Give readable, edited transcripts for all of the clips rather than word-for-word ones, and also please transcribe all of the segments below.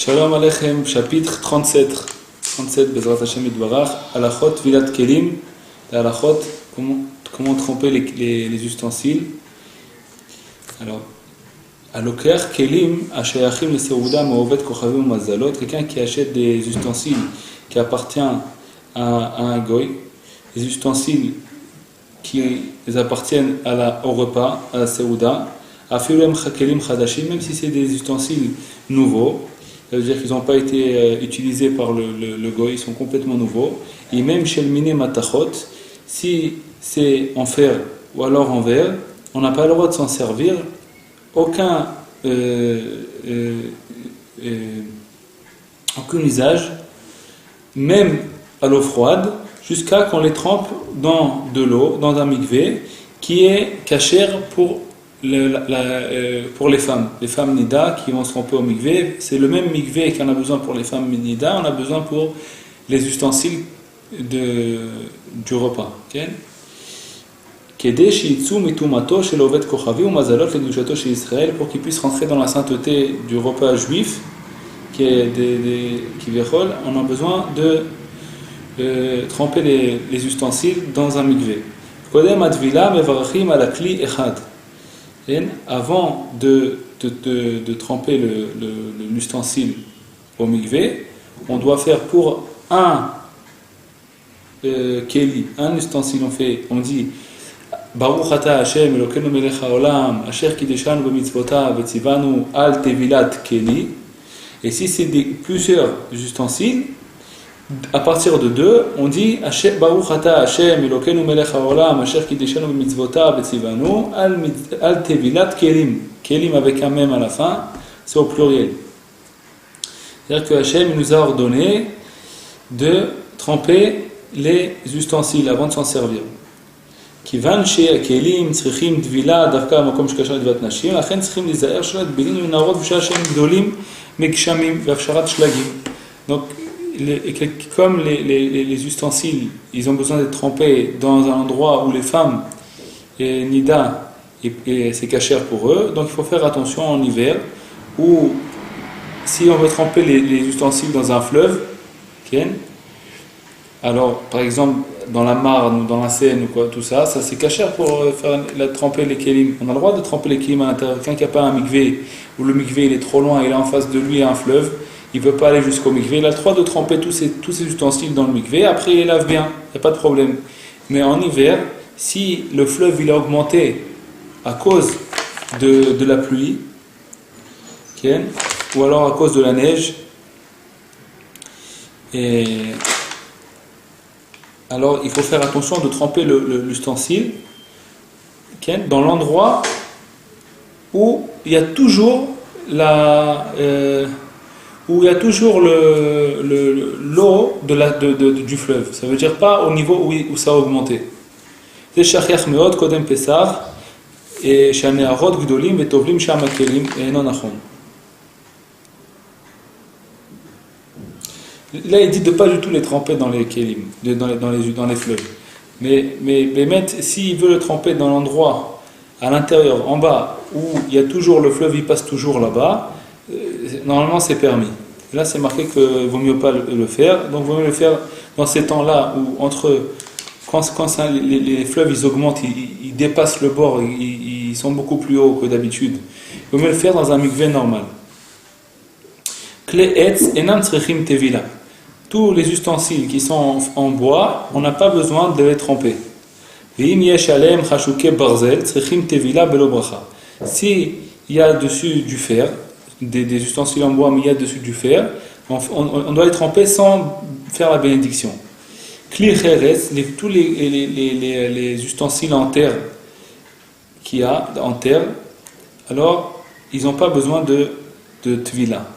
Shalom Aleichem, chapitre 37, Bezrat Hashem Idbarach, Alachot Vilat Kelim, Alachot, comment tremper les ustensiles. Alors, Aloker Kelim, Ashayachim le Seouda, Maovet Kochavim Mazalot, quelqu'un qui achète des ustensiles qui appartiennent à un goy, des ustensiles qui appartiennent au repas, à la Seouda, Afilem Kelim Chadashim, même si c'est des ustensiles nouveaux. Ça veut dire qu'ils n'ont pas été utilisés par le goy, ils sont complètement nouveaux. Et même chez le miné matachot, si c'est en fer ou alors en verre, on n'a pas le droit de s'en servir. Aucun usage, même à l'eau froide, jusqu'à qu'on les trempe dans de l'eau, dans un mikvé, qui est cachère pour les femmes nida qui vont se tremper au mikvé. C'est le même mikvé qu'on a besoin pour les femmes nida, on a besoin pour les ustensiles du repas. Okay? Pour qu'ils puissent rentrer dans la sainteté du repas juif, qui est on a besoin de tremper les ustensiles dans un mikvé. Avant de tremper l'ustensile au mikvé, on doit faire pour un keli, un ustensile, on dit Baruch ata Hashem Elokeinu melech haolam asher kideshanu b'mitzvotav v'tzivanu al tevilat keli. Et si c'est plusieurs ustensiles, à partir de 2, on dit Baruch ata Hashem Elokeinu melech haolam asher kideshanu b'mitzvotav v'tzivanu al tevilat kelim. Kelim avec un même à la fin, c'est au pluriel. C'est-à-dire que Hashem nous a ordonné de tremper les ustensiles avant de s'en servir. כיוון שהכלים צריכים טבילה דווקא במקום שקשר לטבילת נשים, לכן צריכים להיזהר שלא יטבילו מנהרות בשעה שהם גדולים מגשמים והפשרת שלגים. Donc, comme les ustensiles, ils ont besoin d'être trempés dans un endroit où les femmes nida et c'est cachère pour eux, donc il faut faire attention en hiver, ou si on veut tremper les ustensiles dans un fleuve, okay, alors par exemple dans la Marne ou dans la Seine ou quoi, tout ça c'est cachère pour tremper les kélim. On a le droit de tremper les kélim à l'intérieur. Quelqu'un qui n'a pas un mikvé, ou le mikvé il est trop loin, il est en face de lui un fleuve, il ne peut pas aller jusqu'au mikvé, il a le droit de tremper tous ces ustensiles dans le mikvé, après il les lave bien, il n'y a pas de problème. Mais en hiver, si le fleuve il a augmenté à cause de la pluie, okay, ou alors à cause de la neige, alors il faut faire attention de tremper l'ustensile dans l'endroit où il y a toujours l'eau du fleuve. Ça veut dire pas au niveau où ça a augmenté. C'est shachach meod kodem pesach et shanearot gdolim vetovlim sham kelim enon nachon. Là, il dit de pas du tout les tremper dans les kélim, dans les fleuves. Mais s'il veut le tremper dans l'endroit, à l'intérieur, en bas, où il y a toujours le fleuve, il passe toujours là-bas, normalement c'est permis. Là, c'est marqué qu'il vaut mieux pas le faire. Donc, il vaut mieux le faire dans ces temps-là où, quand les fleuves ils augmentent, ils dépassent le bord, ils sont beaucoup plus hauts que d'habitude. Il vaut mieux le faire dans un mikvé normal. Kle etz enam tzrechim tevila. Tous les ustensiles qui sont en bois, on n'a pas besoin de les tremper. Ve'im yesh aleim chashuke barzel tzrechim tevila belo bracha. Si il y a dessus du fer, des ustensiles en bois, mais il y a dessus du fer, on doit les tremper sans faire la bénédiction. Kli cheres, tous les ustensiles en terre qu'il y a en terre, alors ils n'ont pas besoin de tvila.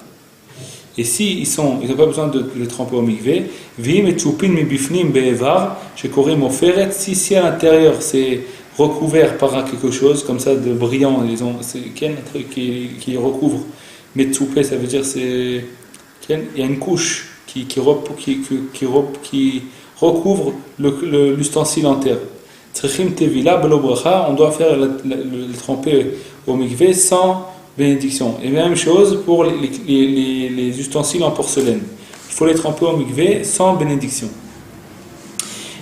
Et si ils n'ont pas besoin de les tremper au mikvé, si à l'intérieur c'est recouvert par quelque chose comme ça de brillant, c'est un truc qui recouvre, metsoupé, ça veut dire il y a une couche qui recouvre l'ustensile en terre. On doit faire le tremper au mikvé sans bénédiction. Et même chose pour les ustensiles en porcelaine. Il faut les tremper au mikvé sans bénédiction.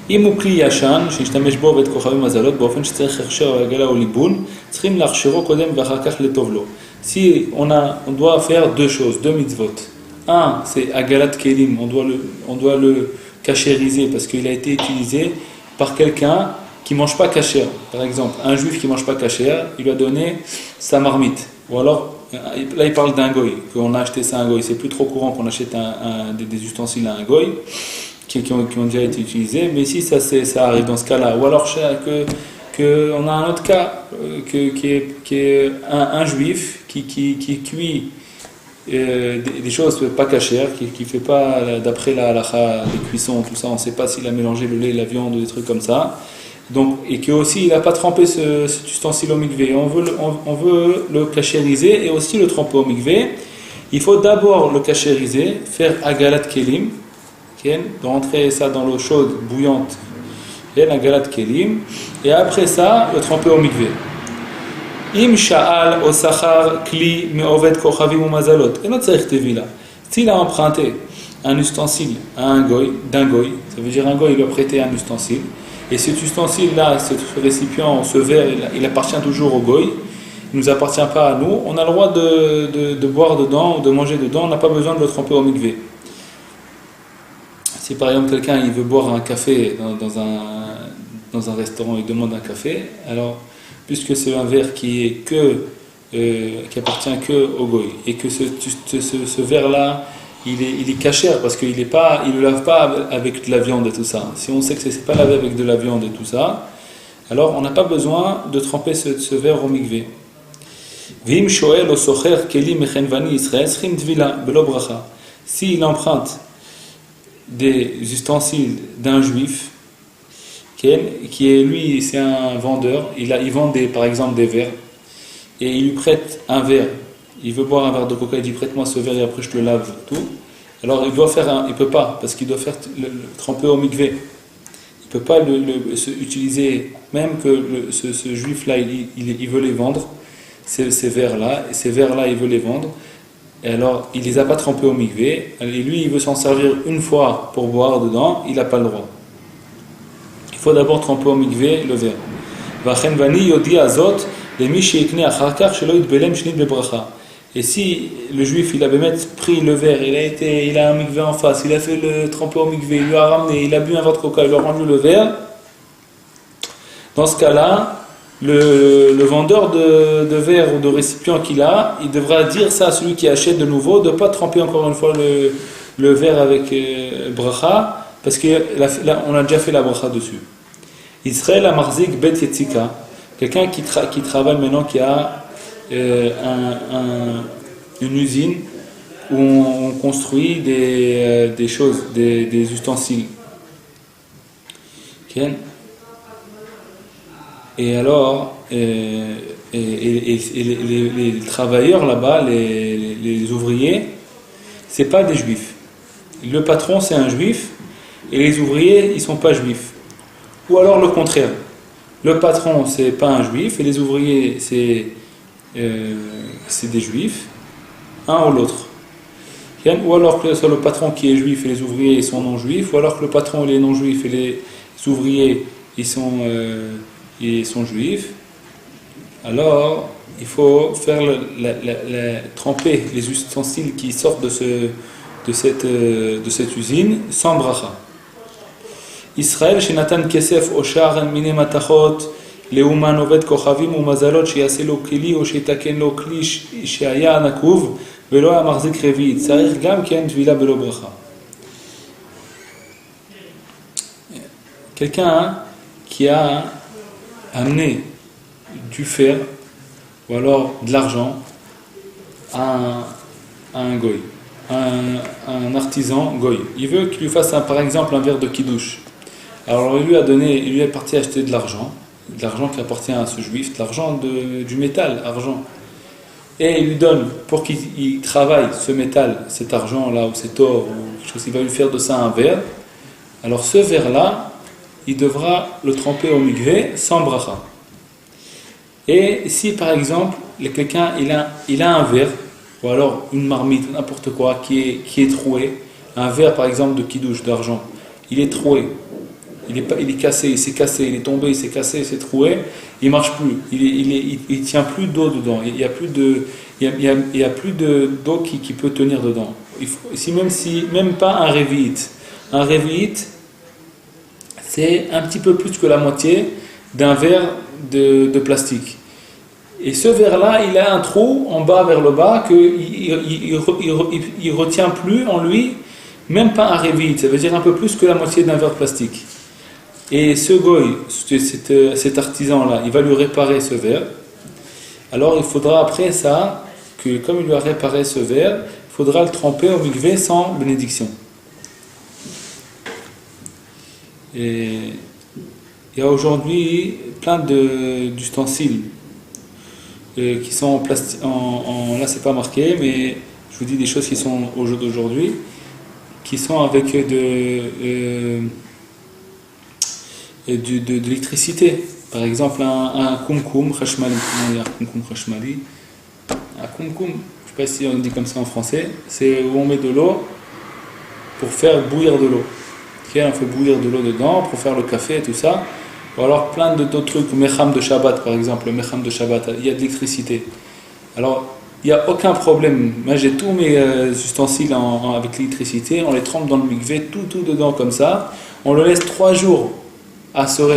אם הוא כלי ישן, שישתמש בו ואת כוכבים מזלות, באופן שצריך הכשר על הגלה או ליבון, צריכים להכשירו קודם ואחר כך לטוב לו. Si on doit faire deux choses, deux mitzvot. Un, c'est agalat kelim, on doit le cachériser parce qu'il a été utilisé par quelqu'un qui ne mange pas kasher. Par exemple, un juif qui ne mange pas kasher, il lui a donné sa marmite. Ou alors, là il parle d'un goy, qu'on a acheté ça à un goy. C'est plus trop courant qu'on achète des ustensiles à un goy. Qui ont déjà été utilisés, mais ici ça arrive dans ce cas-là. Ou alors on a un autre cas qui est un juif qui cuit des choses pas cachères, qui fait pas d'après la halakha, les cuissons, tout ça, on ne sait pas s'il a mélangé le lait, la viande ou des trucs comme ça. Donc, et que aussi il n'a pas trempé cet ustensile au mikvé. On veut le cachériser et aussi le tremper au mikvé. Il faut d'abord le cachériser, faire agalat kelim, de rentrer ça dans l'eau chaude, bouillante, la galat kelim, et après ça, le tremper au mikvé. Im sha'al o sachar kli me'oved kochavim ou mazalot. Et notre tzarich tevila. S'il a emprunté un ustensile à d'un goy, ça veut dire un goy, il lui a prêté un ustensile, et cet ustensile-là, ce récipient, ce verre, il appartient toujours au goy, il ne nous appartient pas à nous, on a le droit de boire dedans, ou de manger dedans, on n'a pas besoin de le tremper au mikvé. Si par exemple quelqu'un il veut boire un café dans un restaurant, il demande un café, alors puisque c'est un verre qui appartient que au goy, et que ce verre-là il est cachère parce qu'il ne lave pas avec de la viande et tout ça. Si on sait que c'est pas lavé avec de la viande et tout ça, alors on n'a pas besoin de tremper ce verre au mikvé. Vim shoel o socher keli mechenvani Israël schim tvila belo bracha. S'il emprunte des ustensiles d'un juif qui est lui, c'est un vendeur, il vend par exemple des verres et il lui prête un verre, il veut boire un verre de coca, il dit prête-moi ce verre et après je te le lave tout. Alors il peut pas parce qu'il doit faire le tremper au mikvé. Il peut pas utiliser, même que ce juif là il veut les vendre, ces verres là, et ces verres là il veut les vendre. Et alors, il ne les a pas trempés au mikvé, et lui, il veut s'en servir une fois pour boire dedans, il n'a pas le droit. Il faut d'abord tremper au mikvé le verre. Et si le juif, il avait pris le verre, il a un mikvé en face, il a fait le tremper au mikvé, il lui a ramené, il a bu un verre de coca, il lui a rendu le verre, dans ce cas-là, le vendeur de verre ou de récipient qu'il a, il devra dire ça à celui qui achète de nouveau, de ne pas tremper encore une fois le verre avec bracha, parce qu'on a déjà fait la bracha dessus. Israël a marzik bet yetzika, quelqu'un qui travaille maintenant, qui a une usine où on construit des choses, des ustensiles. Okay. Et alors, les travailleurs là-bas, les ouvriers, c'est pas des juifs. Le patron c'est un juif et les ouvriers ils sont pas juifs. Ou alors le contraire. Le patron c'est pas un juif et les ouvriers c'est des juifs, un ou l'autre. Ou alors que c'est le patron qui est juif et les ouvriers ils sont non juifs, ou alors que le patron il est non juif et les ouvriers ils sont juifs, alors il faut faire tremper les ustensiles qui sortent de cette usine sans bracha. Israël chez Nathan Kesef Oshar Mine Matachot Leuman Oved Kochavim ou Mazalot Shiase lo Kili ou Shitaken lo Kli Shaya Nakuv Velo Amarzik Revit Sarich Gam Ken Tvila Belo Bracha. Quelqu'un qui a amené du fer ou alors de l'argent à un goy, un artisan goy. Il veut qu'il lui fasse par exemple un verre de kidouche. Alors il lui est parti acheter de l'argent qui appartient à ce juif, de l'argent du métal, argent. Et il lui donne pour qu'il travaille ce métal, cet argent là ou cet or ou quelque chose, il va lui faire de ça un verre. Alors ce verre là, il devra le tremper au mikvé sans bracha. Et si par exemple, quelqu'un il a un verre, ou alors une marmite, n'importe quoi, qui est troué, un verre par exemple de kidouche, d'argent, il est troué, il est cassé, il s'est cassé, il est tombé, il s'est cassé, il s'est troué, il marche plus, il tient plus d'eau dedans, il y a plus d'eau qui peut tenir dedans. Même pas un révite, c'est un petit peu plus que la moitié d'un verre de plastique. Et ce verre-là, il a un trou en bas vers le bas qu'il retient plus en lui, même pas un révite, ça veut dire un peu plus que la moitié d'un verre de plastique. Et ce goy, cet artisan-là, il va lui réparer ce verre. Alors il faudra après ça, que comme il lui a réparé ce verre, il faudra le tremper au mikvé sans bénédiction. Et il y a aujourd'hui plein d'ustensiles qui sont en plastique. Là, c'est pas marqué, mais je vous dis des choses qui sont au jour d'aujourd'hui, qui sont avec de l'électricité. Par exemple, un kumkum khashmali. Comment dire kumkum khashmali? Un kumkum, je ne sais pas si on dit comme ça en français, c'est où on met de l'eau pour faire bouillir de l'eau. Okay, on fait bouillir de l'eau dedans pour faire le café et tout ça. Ou alors plein d'autres trucs, mecham de Shabbat par exemple, le mecham de Shabbat, il y a de l'électricité. Alors, il n'y a aucun problème. Moi j'ai tous mes ustensiles avec l'électricité, on les trempe dans le mikvé, tout dedans comme ça. On le laisse 3 jours à se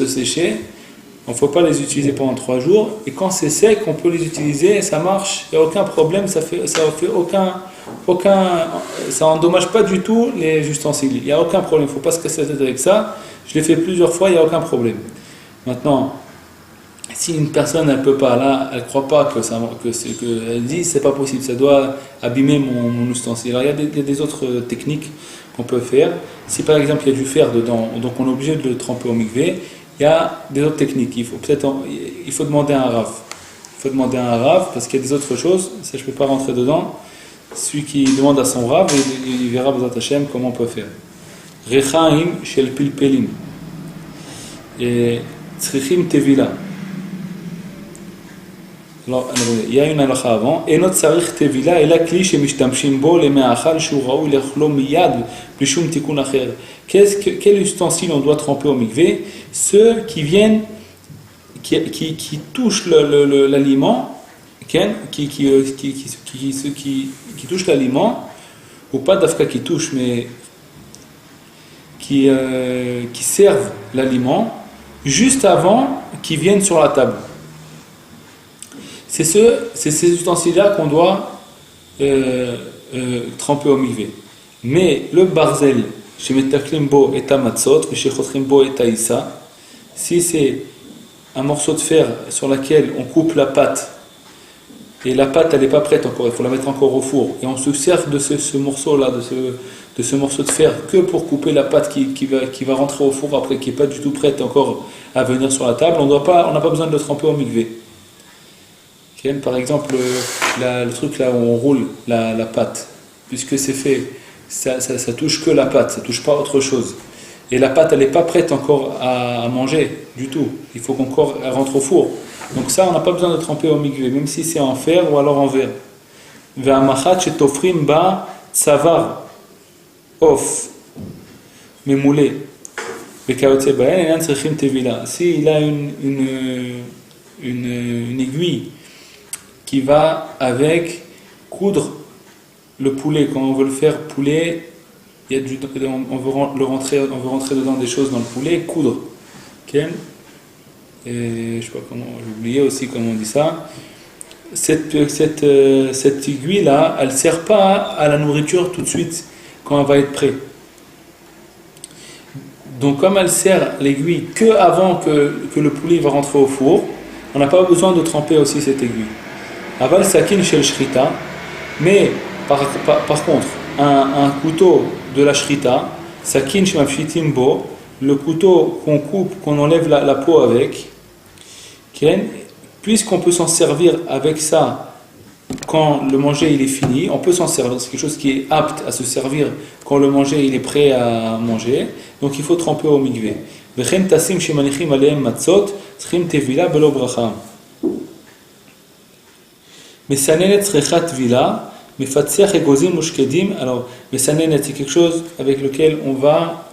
sécher. Il ne faut pas les utiliser pendant 3 jours. Et quand c'est sec, on peut les utiliser et ça marche. Il n'y a aucun problème, ça endommage pas du tout les ustensiles. Il n'y a aucun problème, il ne faut pas se casser la tête avec ça. Je l'ai fait plusieurs fois, il n'y a aucun problème. Maintenant, si une personne elle peut pas, là, elle croit pas elle dit c'est pas possible, ça doit abîmer mon ustensile. Alors il y a des autres techniques qu'on peut faire. Si par exemple il y a du fer dedans, donc on est obligé de le tremper au mikvé, il y a des autres techniques. Il faut demander à un rav. Il faut demander à un rav parce qu'il y a des autres choses. Ça je peux pas rentrer dedans. Celui qui demande à son rav, il verra B'ezrat Hashem comment on peut faire. Rechaim shel pilpelim et tzrichim tevila. Alors, il y a une halakha avant. Et notre tzarich tevila et la kli shemishtamshim bo le me'achal shu raoui lechlo miyad b'shum tikun acher. Quel ustensile on doit tremper au mikvé? Ceux qui viennent, qui touchent l'aliment, qui touchent l'aliment, ou pas d'afka qui touchent, mais qui servent l'aliment juste avant qu'ils viennent sur la table. C'est ces ustensiles-là qu'on doit tremper au mikvé. Mais le barzel, chez Metaklimbo et Tamatzot, chez Chotrimbo et Taïsa, si c'est un morceau de fer sur lequel on coupe la pâte, et la pâte elle n'est pas prête encore, il faut la mettre encore au four, et on se sert de ce morceau-là, de ce morceau de fer, que pour couper la pâte qui va rentrer au four après, qui n'est pas du tout prête encore à venir sur la table, on n'a pas besoin de le tremper au mikvé. Okay, par exemple, le truc là où on roule la pâte, puisque c'est fait, ça touche que la pâte, ça touche pas autre chose. Et la pâte, elle n'est pas prête encore à manger du tout. Il faut qu'encore elle rentre au four. Donc ça, on n'a pas besoin de tremper au mikvé, même si c'est en fer ou alors en verre. Ve'amachat shetofrim ba tsavar of memoulé ve'kayotze baen enan tzrichim tevila. S'il a une aiguille qui va avec coudre le poulet. Quand on veut le faire poulet, on veut rentrer dedans des choses dans le poulet, coudre. Okay? Et je sais pas comment, j'ai oublié aussi comment on dit ça. Cette aiguille-là, elle ne sert pas à la nourriture tout de suite quand elle va être prête. Donc comme elle sert l'aiguille que avant que le poulet va rentrer au four, on n'a pas besoin de tremper aussi cette aiguille. Aval sakin shel shrita, mais par contre, un couteau de la shrita, sakin shemapshitim bo, le couteau qu'on coupe, qu'on enlève la peau avec, puisqu'on peut s'en servir avec ça quand le manger il est fini, on peut s'en servir, c'est quelque chose qui est apte à se servir quand le manger il est prêt à manger, donc il faut tremper au mikvé. וכן תשים שמניחים עליהם מצות, צריכים טבילה בלא ברכה. מסננת צריכה טבילה, מפצח אגוזים ושקדים. Alors, מסננת c'est quelque chose avec lequel on va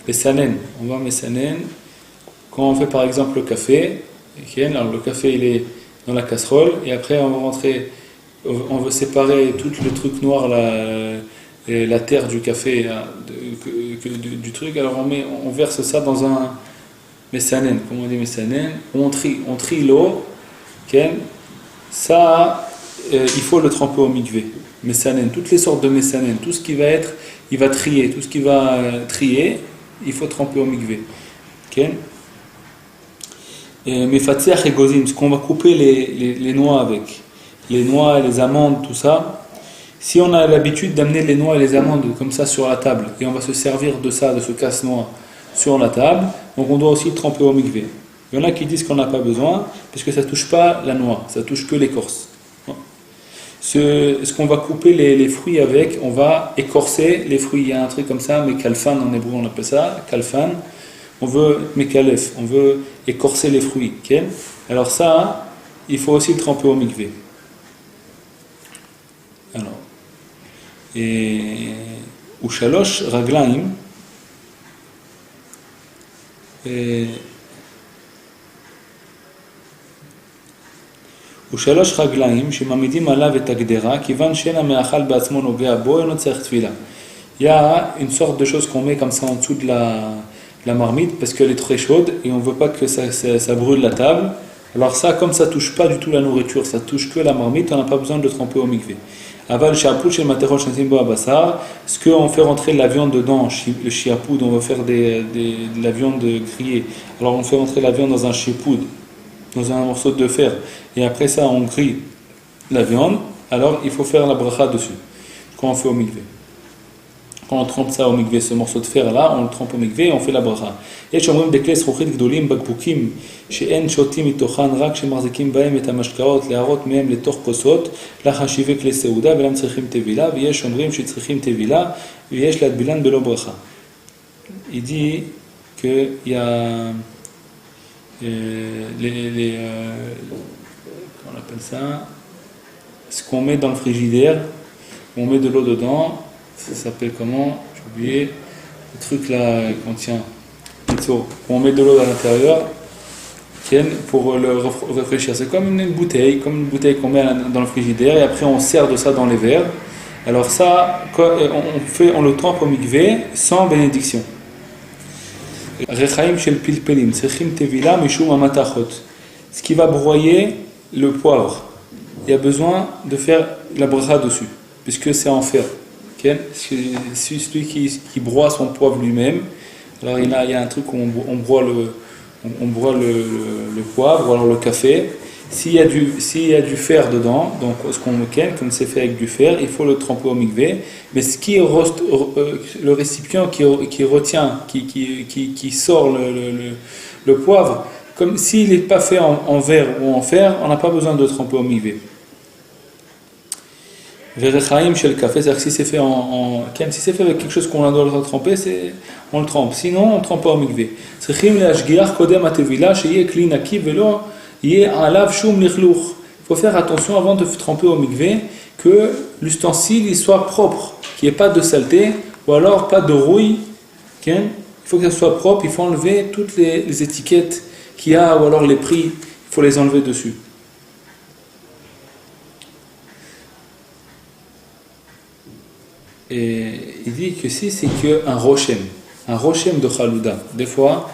מסנן, on va מסנן. Quand on fait par exemple le café, alors le café il est dans la casserole et après on va rentrer, on veut séparer tout le truc noir, la terre du café du truc, alors on verse ça dans un messanen, comment on dit messanen, on trie l'eau, ça il faut le tremper au mikvé, messanen, toutes les sortes de messanen, tout ce qui va être, il va trier, tout ce qui va trier, il faut tremper au mikvé. Mefatseach et gozim, ce qu'on va couper les noix avec, les noix, les amandes, tout ça. Si on a l'habitude d'amener les noix et les amandes comme ça sur la table, et on va se servir de ça, de ce casse-noix sur la table, donc on doit aussi le tremper au mikvé. Il y en a qui disent qu'on n'a pas besoin, puisque ça ne touche pas la noix, ça touche que l'écorce. Ce qu'on va couper les fruits avec, on va écorcer les fruits. Il y a un truc comme ça, mais kalfan en hébreu on appelle ça, kalfan. On veut mekalef, on veut écorcer les fruits. Okay? Alors ça, il faut aussi le tremper au mikvé. Alors, et ou shalosh raglaim, ושלוש רגליים שמעמידים עליו את הגדרה, כיוון שאין המאכל בעצמו נוגע בו, אינו צריך תפילה. Il y a une sorte de chose qu'on met comme ça en dessous de la marmite parce qu'elle est très chaude et on ne veut pas que ça brûle la table. Alors ça, comme ça ne touche pas du tout la nourriture, ça touche que la marmite, on n'a pas besoin de le tremper au mikvé. Aval shiapoud chez materol shensimbo abassar, ce qu'on fait rentrer de la viande dedans, le shiapoud, on va faire de la viande grillée. Alors on fait rentrer la viande dans un shiapoud, dans un morceau de fer, et après ça on grille la viande, alors il faut faire la bracha dessus, quand on fait au mikvé. Quand on trempe ça au mikvé, ce morceau de fer là, on le trempe au mikvé et on fait la bracha. יש אומרים דקלי זכוכית גדולים בקבוקים שאין שותים מתוכן רק שמחזיקים בהם את המשקאות להרות מהם לתוך כוסות לחשיבי כלי סעודה ולהם צריכים טבילה ויש אומרים שצריכים טבילה ויש להטבילן בלא ברכה. Il dit qu'il y a comment on appelle ça, ce qu'on met dans le frigidaire, on met de l'eau dedans, ça s'appelle comment, j'ai oublié, le truc là qu'on tient, on met de l'eau à l'intérieur pour le réfléchir. C'est comme une bouteille qu'on met dans le frigidaire et après on sert de ça dans les verres. Alors ça, on le trempe au mikvé sans bénédiction. Rechaim shel pilpelim, tsrichim tevila mishum amatachot. Ce qui va broyer le poivre, il y a besoin de faire la bracha dessus, puisque c'est en fer. Celui qui broie son poivre lui-même, alors il y a un truc où on broie le poivre, ou alors le café. S'il y a du fer dedans, donc ce qu'on comme c'est fait avec du fer, il faut le tremper au mikvé. Mais ce qui est le récipient qui retient, qui sort le poivre, comme s'il n'est pas fait en verre ou en fer, on n'a pas besoin de le tremper au mikvé. Verechaim chez le café, c'est-à-dire que si c'est fait si c'est fait avec quelque chose qu'on doit le tremper, on le trempe. Sinon, on ne trempe pas au mikvé. Il faut faire attention avant de tremper au mikvé que l'ustensile il soit propre, qu'il n'y ait pas de saleté ou alors pas de rouille. Il faut que ça soit propre, il faut enlever toutes les étiquettes qu'il y a ou alors les prix, il faut les enlever dessus. Et il dit que si c'est qu'un rochem de Khalouda, des fois,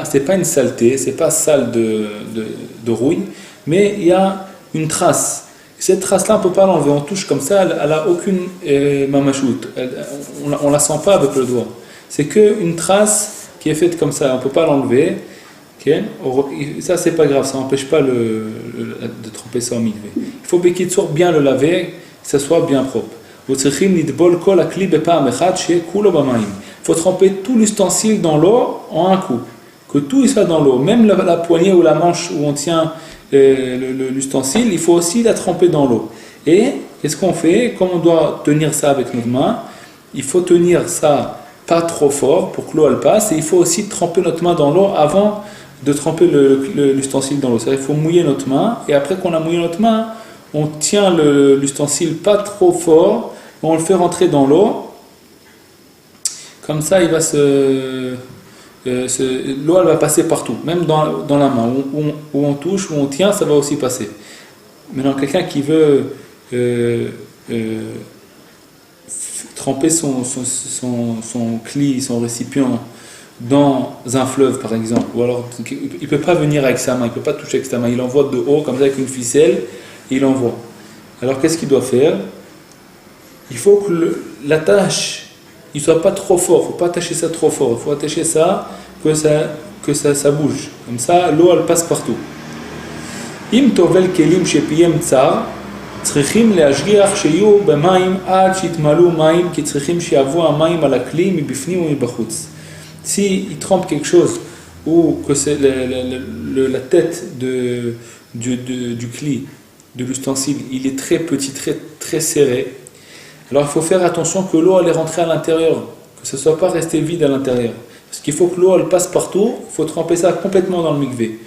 c'est pas une saleté, c'est pas sale de rouille, mais il y a une trace. Cette trace-là, on ne peut pas l'enlever, on touche comme ça, elle n'a aucune mamachout, on ne la sent pas avec le doigt. C'est qu'une trace qui est faite comme ça, on ne peut pas l'enlever. Okay? Ça, c'est pas grave, ça n'empêche pas de tremper ça au mikvé. Il faut qu'il soit bien le laver, que ça soit bien propre. Il faut tremper tout l'ustensile dans l'eau en un coup, que tout soit dans l'eau, même la poignée ou la manche où on tient l'ustensile, il faut aussi la tremper dans l'eau. Et qu'est-ce qu'on fait? Comme on doit tenir ça avec notre main, il faut tenir ça pas trop fort pour que l'eau elle passe, et il faut aussi tremper notre main dans l'eau avant de tremper l'ustensile dans l'eau. C'est-à-dire qu'il faut mouiller notre main, et après qu'on a mouillé notre main, on tient l'ustensile pas trop fort, on le fait rentrer dans l'eau, comme ça il va l'eau elle va passer partout, même dans la main, où on touche, où on tient, ça va aussi passer. Maintenant, quelqu'un qui veut tremper son cli, son récipient dans un fleuve par exemple, ou alors il ne peut pas venir avec sa main, il ne peut pas toucher avec sa main, il envoie de haut comme ça avec une ficelle, et il envoie. Alors qu'est-ce qu'il doit faire? Il faut que l'attache il ne soit pas trop fort, il ne faut pas attacher ça trop fort, il faut attacher ça que ça bouge, comme ça l'eau elle passe partout. Im tovel kelim shepiyem tsar צריכים להשגיח שיהיו במים עד שיתמלאו מים כי צריכים שיעברו המים על הכלי מבפנים ומבחוץ. Si il trempe quelque chose ou que c'est la tête du cli, de l'ustensile, il est très petit, très, très serré, alors il faut faire attention que l'eau elle est rentrée à l'intérieur, que ce ne soit pas resté vide à l'intérieur. Parce qu'il faut que l'eau elle passe partout, il faut tremper ça complètement dans le mikvé.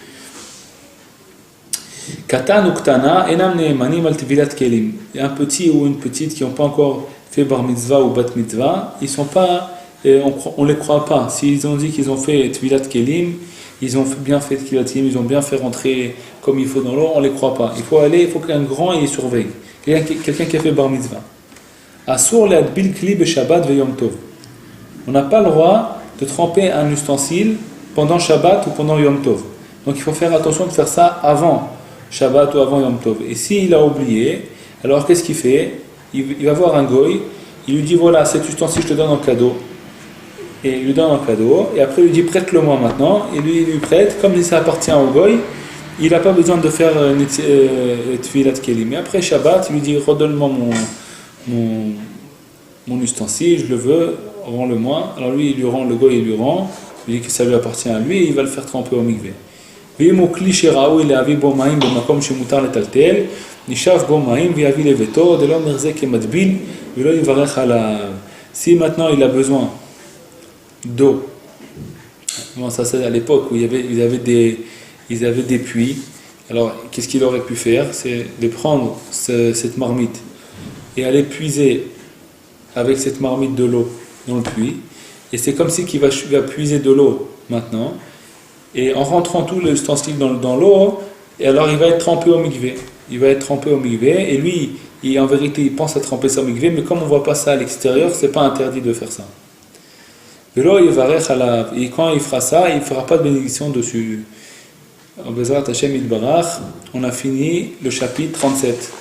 Katan ou Ktana, enam neemanim al tevilat kelim. Un petit ou une petite qui n'ont pas encore fait bar mitzvah ou bat mitzvah, ils sont pas, on les croit pas. S'ils ont dit qu'ils ont fait tevilat kelim, ils ont bien fait tevilat kelim, ils ont bien fait rentrer comme il faut dans l'eau, on les croit pas. Il faut qu'un grand y surveille, quelqu'un qui a fait bar mitzvah. Asur le'adbil kli beShabbat ve'yom tov. On n'a pas le droit de tremper un ustensile pendant Shabbat ou pendant Yom Tov. Donc il faut faire attention de faire ça avant Shabbat ou avant Yom Tov. Et s'il a oublié, alors qu'est-ce qu'il fait? Il va voir un goy, il lui dit voilà, cet ustensile je te donne en cadeau. Et il lui donne en cadeau, et après il lui dit prête-le moi maintenant, et lui il lui prête, comme ça appartient au goy, il n'a pas besoin de faire Tfilat Kelim. Mais après Shabbat, il lui dit redonne-moi mon ustensile, je le veux, rends-le-moi. Alors lui, il lui rend, le goy il lui rend, il dit que ça lui appartient à lui, et il va le faire tremper au mikvé. ואם הוא כלי שראוי להביא בו מים במקום שמותר לטלטל, נשאף בו מים ויביא לביתו, דלא מרזה כמטביל ולא יברך עליו. Si maintenant il a besoin d'eau, bon, ça c'est à l'époque où ils avaient des puits, alors qu'est-ce qu'il aurait pu faire? C'est de prendre cette marmite et aller puiser avec cette marmite de l'eau dans le puits, et c'est comme si qu'il va puiser de l'eau maintenant, et en rentrant tout l'ustensile dans l'eau, et alors il va être trempé au mikvé. Il va être trempé au mikvé, et lui, en vérité, il pense à tremper ça au mikvé, mais comme on ne voit pas ça à l'extérieur, c'est pas interdit de faire ça. Et quand il fera ça, il ne fera pas de bénédiction dessus. On a fini le chapitre 37.